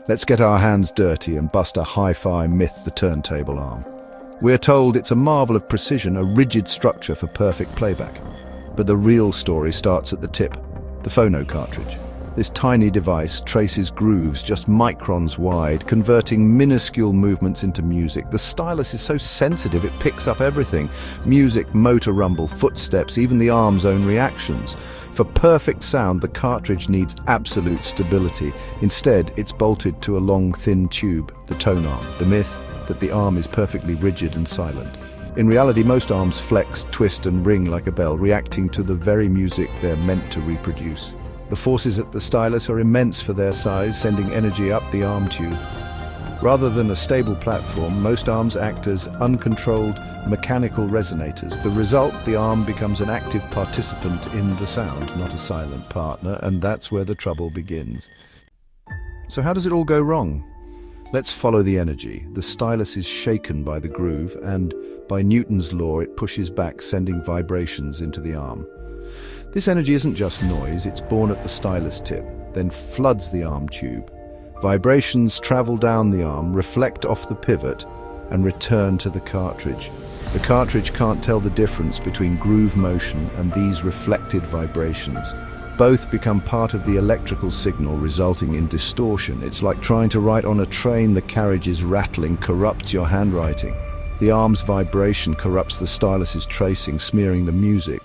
Let's get our hands dirty and bust a hi-fi myth, the turntable arm. We're told it's a marvel of precision, a rigid structure for perfect playback. But the real story starts at the tip, the phono cartridge. This tiny device traces grooves just microns wide, converting minuscule movements into music. The stylus is so sensitive it picks up everything: music, motor rumble, footsteps, even the arm's own reactions. For perfect sound, the cartridge needs absolute stability. Instead, it's bolted to a long, thin tube, the tonearm, the myth that the arm is perfectly rigid and silent. In reality, most arms flex, twist and ring like a bell, reacting to the very music they're meant to reproduce. The forces at the stylus are immense for their size, sending energy up the arm tube. Rather than a stable platform, most arms act as uncontrolled mechanical resonators. The result, the arm becomes an active participant in the sound, not a silent partner, and that's where the trouble begins. So how does it all go wrong? Let's follow the energy. The stylus is shaken by the groove, and by Newton's law, it pushes back, sending vibrations into the arm. This energy isn't just noise, it's born at the stylus tip, then floods the arm tube. Vibrations travel down the arm, reflect off the pivot, and return to the cartridge. The cartridge can't tell the difference between groove motion and these reflected vibrations. Both become part of the electrical signal, resulting in distortion. It's like trying to write on a train. The carriage's rattling corrupts your handwriting. The arm's vibration corrupts the stylus's tracing, smearing the music.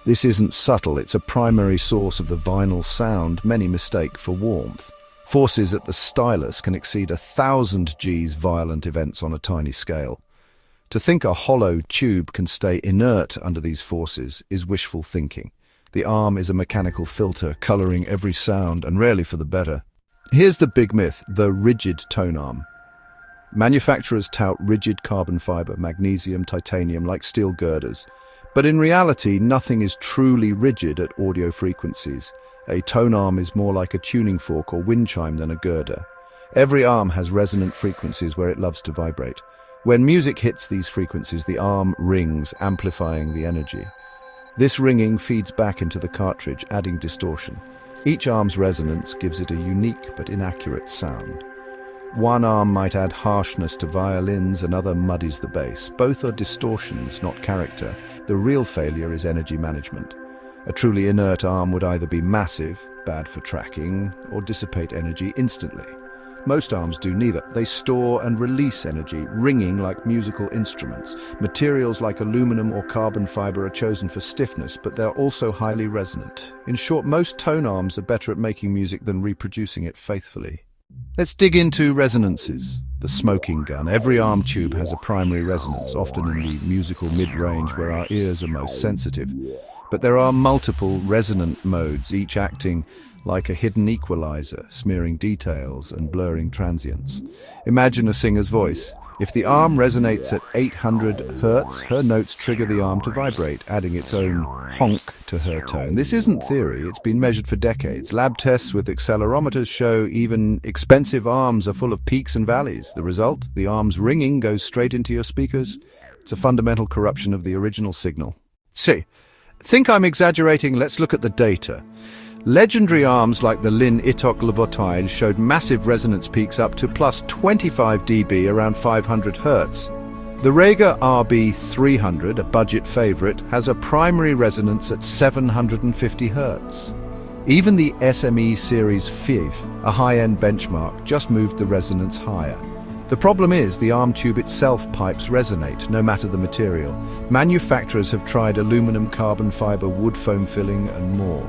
This isn't subtle, it's a primary source of the vinyl sound many mistake for warmth. Forces at the stylus can exceed 1,000 G's, violent events on a tiny scale. To think a hollow tube can stay inert under these forces is wishful thinking. The arm is a mechanical filter, coloring every sound, and rarely for the better. Here's the big myth, the rigid tonearm. Manufacturers tout rigid carbon fiber, magnesium, titanium, like steel girders. But in reality, nothing is truly rigid at audio frequencies. A tonearm is more like a tuning fork or wind chime than a girder. Every arm has resonant frequencies where it loves to vibrate. When music hits these frequencies, the arm rings, amplifying the energy. This ringing feeds back into the cartridge, adding distortion. Each arm's resonance gives it a unique but inaccurate sound. One arm might add harshness to violins, another muddies the bass. Both are distortions, not character. The real failure is energy management. A truly inert arm would either be massive, bad for tracking, or dissipate energy instantly. Most arms do neither. They store and release energy, ringing like musical instruments. Materials like aluminum or carbon fiber are chosen for stiffness, but they're also highly resonant. In short, most tonearms are better at making music than reproducing it faithfully. Let's dig into resonances. The smoking gun. Every arm tube has a primary resonance, often in the musical mid-range where our ears are most sensitive. But there are multiple resonant modes, each acting like a hidden equalizer, smearing details and blurring transients. Imagine a singer's voice. If the arm resonates at 800 Hz, her notes trigger the arm to vibrate, adding its own honk to her tone. This isn't theory, it's been measured for decades. Lab tests with accelerometers show even expensive arms are full of peaks and valleys. The result? The arm's ringing goes straight into your speakers. It's a fundamental corruption of the original signal. See, think I'm exaggerating? Let's look at the data. Legendary arms like the Lin Itok Lavotil showed massive resonance peaks up to plus 25 dB around 500 Hz. The Rega RB300, a budget favorite, has a primary resonance at 750 Hz. Even the SME Series 5, a high-end benchmark, just moved the resonance higher. The problem is the arm tube itself pipes resonate, no matter the material. Manufacturers have tried aluminum, carbon fiber, wood foam filling, and more.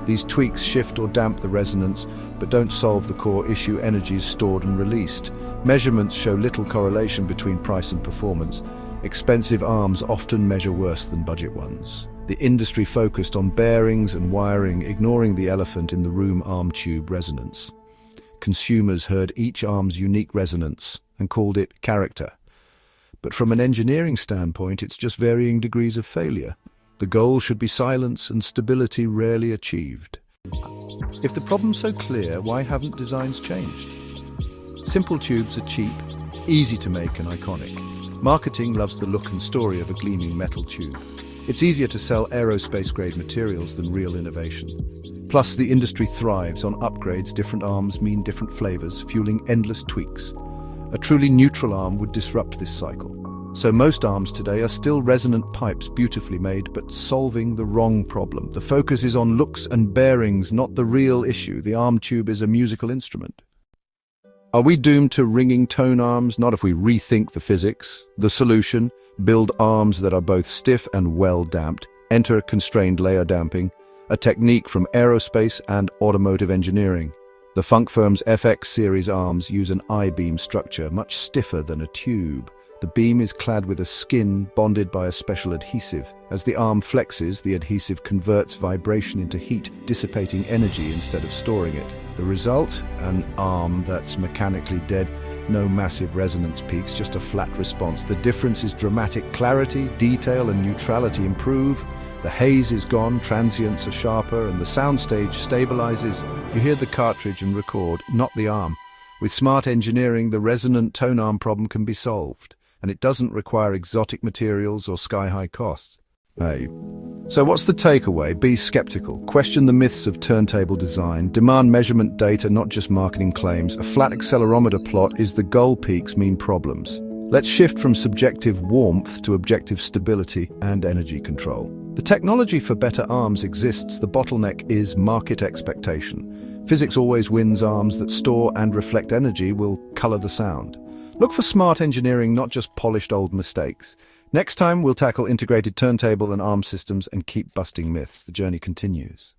These tweaks shift or damp the resonance, but don't solve the core issue: energy is stored and released. Measurements show little correlation between price and performance. Expensive arms often measure worse than budget ones. The industry focused on bearings and wiring, ignoring the elephant in the room: arm tube resonance. Consumers heard each arm's unique resonance and called it character. But from an engineering standpoint, it's just varying degrees of failure. The goal should be silence and stability, rarely achieved. If the problem's so clear, why haven't designs changed? Simple tubes are cheap, easy to make and iconic. Marketing loves the look and story of a gleaming metal tube. It's easier to sell aerospace-grade materials than real innovation. Plus, the industry thrives on upgrades. Different arms mean different flavors, fueling endless tweaks. A truly neutral arm would disrupt this cycle. So most arms today are still resonant pipes, beautifully made, but solving the wrong problem. The focus is on looks and bearings, not the real issue. The arm tube is a musical instrument. Are we doomed to ringing tone arms? Not if we rethink the physics. The solution: build arms that are both stiff and well damped. Enter constrained layer damping, a technique from aerospace and automotive engineering. The Funk Firm's FX series arms use an I-beam structure, much stiffer than a tube. The beam is clad with a skin bonded by a special adhesive. As the arm flexes, the adhesive converts vibration into heat, dissipating energy instead of storing it. The result? An arm that's mechanically dead. No massive resonance peaks, just a flat response. The difference is dramatic. Clarity, detail, and neutrality improve. The haze is gone, transients are sharper, and the soundstage stabilizes. You hear the cartridge and record, not the arm. With smart engineering, the resonant tone arm problem can be solved. And it doesn't require exotic materials or sky-high costs. Hey. So what's the takeaway? Be skeptical. Question the myths of turntable design. Demand measurement data, not just marketing claims. A flat accelerometer plot is the goal peaks mean problems. Let's shift from subjective warmth to objective stability and energy control. The technology for better arms exists. The bottleneck is market expectation. Physics always wins. Arms that store and reflect energy will color the sound. Look for smart engineering, not just polished old mistakes. Next time, we'll tackle integrated turntable and arm systems and keep busting myths. The journey continues.